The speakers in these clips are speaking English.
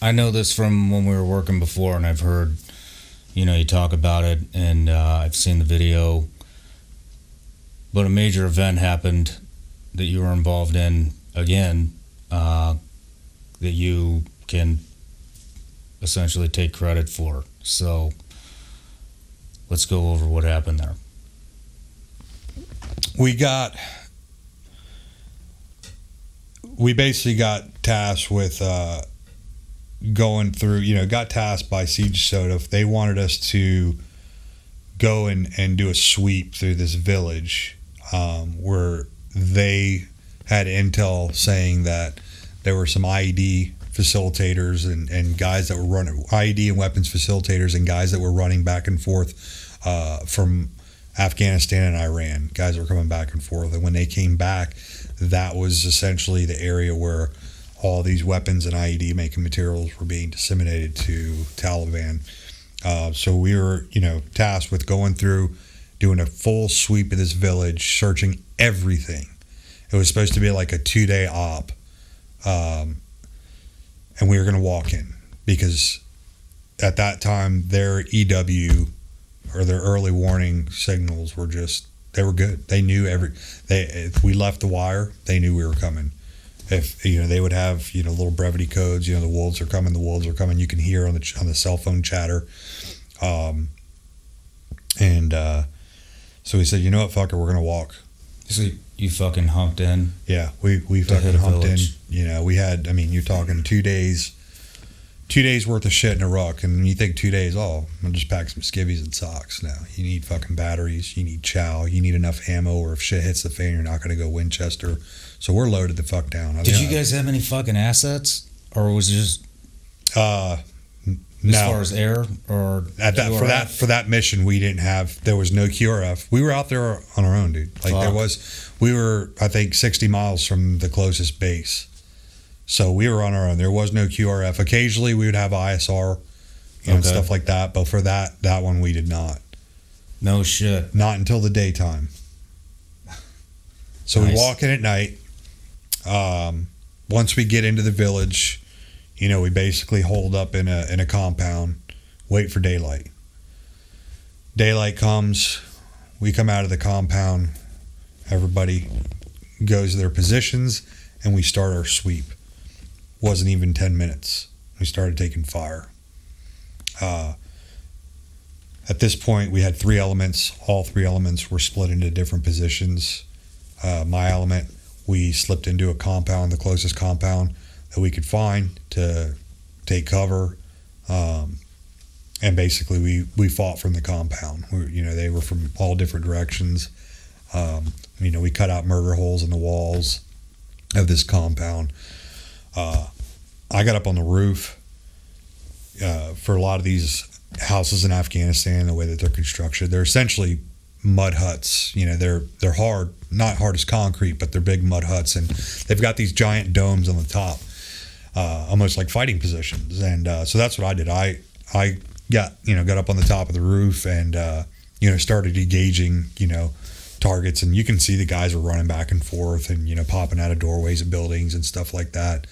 I know this from when we were working before, and I've heard, you talk about it, and I've seen the video. But a major event happened that you were involved in again, that you can essentially take credit for. So let's go over what happened there. We basically got tasked with going through, got tasked by Siege Soda. They wanted us to go and do a sweep through this village where they had intel saying that there were some IED facilitators and guys that were running IED and weapons facilitators and guys that were running back and forth from Afghanistan and Iran. Guys were coming back and forth, and when they came back, that was essentially the area where all these weapons and IED making materials were being disseminated to Taliban. So we were, tasked with going through, doing a full sweep of this village, searching everything. It was supposed to be like a 2-day op. And we were going to walk in because at that time their EW or their early warning signals were they were good. They knew if we left the wire, they knew we were coming. If they would have little brevity codes. The wolves are coming. The wolves are coming. You can hear on the cell phone chatter. So we said, you know what, fucker, we're gonna walk. So you fucking humped in. Yeah, we fucking humped in. We had. You're talking 2 days. 2 days worth of shit in a ruck, and you think 2 days, I'm gonna just pack some skivvies and socks. Now you need fucking batteries, you need chow, you need enough ammo, or if shit hits the fan, you're not gonna go Winchester. So we're loaded the fuck down. Did you guys have any fucking assets, or was it just no? As far as air or for that mission, we didn't have. There was no QRF. We were out there on our own, dude. We were, I think, 60 miles from the closest base. So we were on our own. There was no QRF. Occasionally we would have ISR, and stuff like that. But for that one, we did not. No shit. Not until the daytime. So nice. We walk in at night. Once we get into the village, we basically hold up in a compound, wait for daylight. Daylight comes. We come out of the compound. Everybody goes to their positions, and we start our sweep. Wasn't even 10 minutes. We started taking fire. At this point, we had 3 elements. All 3 elements were split into different positions. My element, we slipped into a compound, the closest compound that we could find to take cover. And basically, we fought from the compound. They were from all different directions. We cut out murder holes in the walls of this compound. I got up on the roof. For a lot of these houses in Afghanistan, the way that they're constructed, they're essentially mud huts. They're hard, not hard as concrete, but they're big mud huts, and they've got these giant domes on the top, almost like fighting positions. And so that's what I did. I got up on the top of the roof and started engaging targets, and you can see the guys were running back and forth and popping out of doorways of buildings and stuff like that.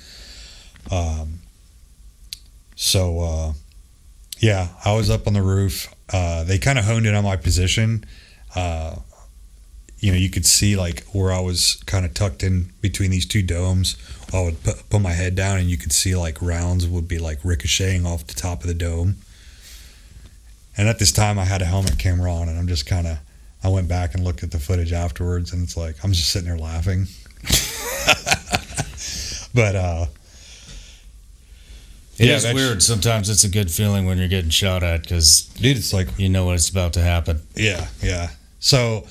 I was up on the roof. They kind of honed in on my position. You could see like where I was kind of tucked in between these 2 domes. I would put my head down, and you could see like rounds would be like ricocheting off the top of the dome. And at this time, I had a helmet camera on, and I'm just I went back and looked at the footage afterwards, and it's like I'm just sitting there laughing. But it is weird. Sometimes it's a good feeling when you're getting shot at because, dude, it's like you know what's about to happen. Yeah. So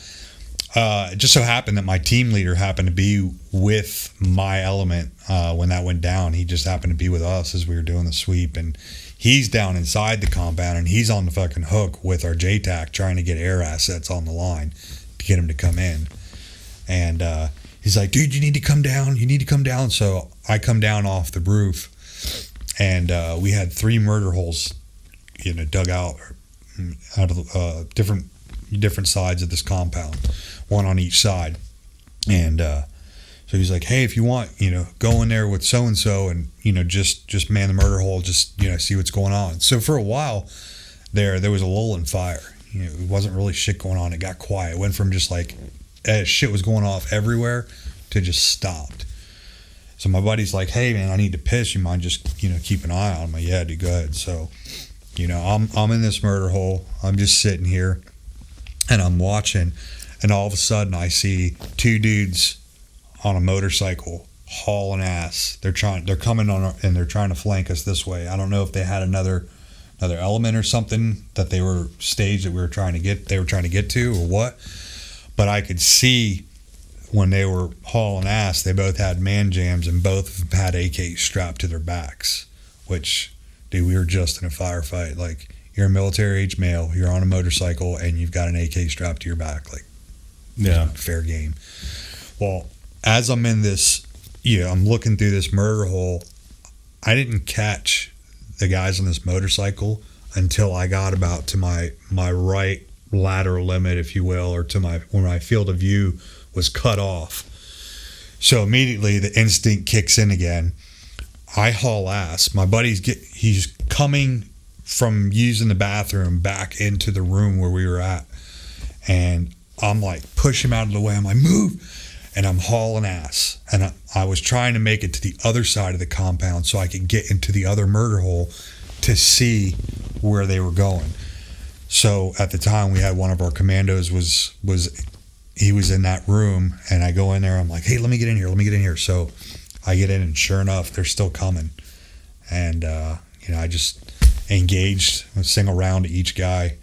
it just so happened that my team leader happened to be with my element when that went down. He just happened to be with us as we were doing the sweep, and he's down inside the compound, and he's on the fucking hook with our JTAC trying to get air assets on the line to get him to come in. And he's like, dude, you need to come down. You need to come down. So I come down off the roof, and we had 3 murder holes, dug out of different sides of this compound, one on each side. And so So he's like, hey, if you want, go in there with so-and-so and, just man the murder hole, just, see what's going on. So for a while there was a lull in fire. It wasn't really shit going on. It got quiet. It went from just like shit was going off everywhere to just stopped. So my buddy's like, hey, man, I need to piss. You mind just, keep an eye on me? Yeah, dude, go ahead. So, I'm in this murder hole. I'm just sitting here and I'm watching. And all of a sudden I see two dudes on a motorcycle hauling ass. They're coming on and they're trying to flank us this way. I don't know if they had another element or something that they were staged that they were trying to get to or what. But I could see when they were hauling ass, they both had man jams and both of them had AKs strapped to their backs, which, dude, we were just in a firefight. Like, you're a military-age male, you're on a motorcycle, and you've got an AK strapped to your back. Like, yeah, fair game. Well, as I'm in this, I'm looking through this murder hole, I didn't catch the guys on this motorcycle until I got about to my right lateral limit, if you will, or to where my field of view was cut off. So immediately the instinct kicks in again. I haul ass. My buddy's he's coming from using the bathroom back into the room where we were at, and I'm like, push him out of the way. I'm like, move, and I'm hauling ass. And I was trying to make it to the other side of the compound so I could get into the other murder hole to see where they were going. So at the time we had one of our commandos he was in that room, and I go in there. I'm like, hey, let me get in here. So I get in, and sure enough, they're still coming. And, I just engaged a single round to each guy.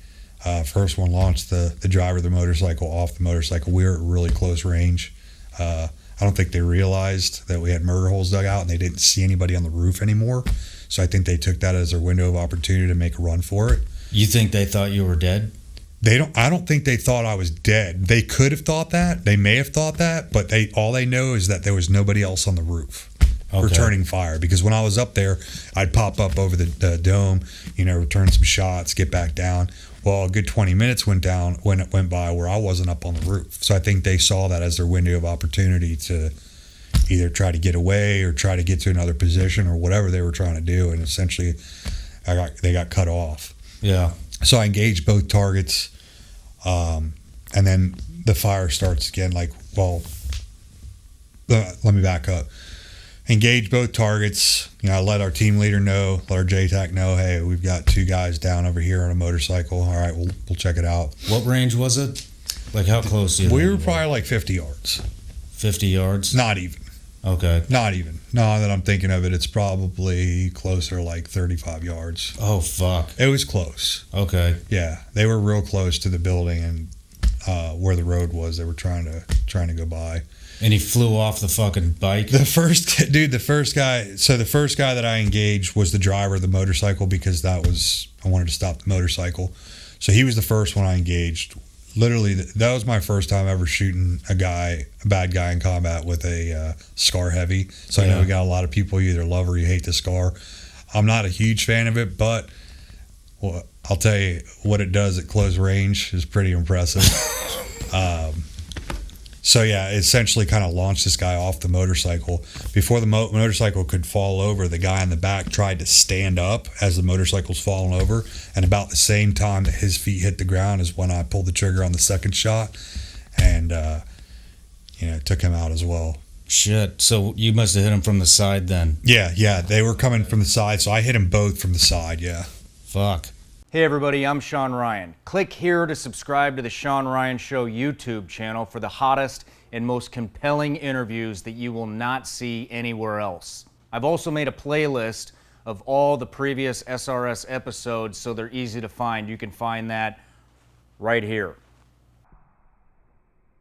First one launched the driver of the motorcycle off the motorcycle. We were at really close range. I don't think they realized that we had murder holes dug out, and they didn't see anybody on the roof anymore. So I think they took that as their window of opportunity to make a run for it. You think they thought you were dead? I don't think they thought I was dead. They could have thought that. They may have thought that, but all they know is that there was nobody else on the roof returning fire. Because when I was up there, I'd pop up over the dome, return some shots, get back down. Well, a good 20 minutes went by where I wasn't up on the roof. So I think they saw that as their window of opportunity to either try to get away or try to get to another position or whatever they were trying to do. And essentially, they got cut off. Yeah. So I engaged both targets, and then the fire starts again. Like, well, let me back up. Engage both targets. I let our team leader know, let our JTAC know, hey, we've got two guys down over here on a motorcycle. All right, we'll check it out. What range was it? Like, how close do you think? We were probably like 50 yards. 50 yards? Not even. Okay. Not even. Now that I'm thinking of it, it's probably closer, like 35 yards. Oh, fuck. It was close. Okay. Yeah, they were real close to the building and where the road was. They were trying to go by. And he flew off the fucking bike? The first guy that I engaged was the driver of the motorcycle because I wanted to stop the motorcycle. So he was the first one I engaged. Literally, that was my first time ever shooting a bad guy in combat with a SCAR heavy. So I know we got a lot of people, you either love or you hate the SCAR. I'm not a huge fan of it, but I'll tell you what it does at close range is pretty impressive. So yeah, it essentially kind of launched this guy off the motorcycle. Before the motorcycle could fall over, the guy in the back tried to stand up as the motorcycle's falling over, and about the same time that his feet hit the ground is when I pulled the trigger on the second shot, and took him out as well. Shit. So you must have hit him from the side then. Yeah, they were coming from the side, so I hit them both from the side. Yeah. Fuck. Hey everybody, I'm Shawn Ryan. Click here to subscribe to the Shawn Ryan Show YouTube channel for the hottest and most compelling interviews that you will not see anywhere else. I've also made a playlist of all the previous SRS episodes so they're easy to find. You can find that right here.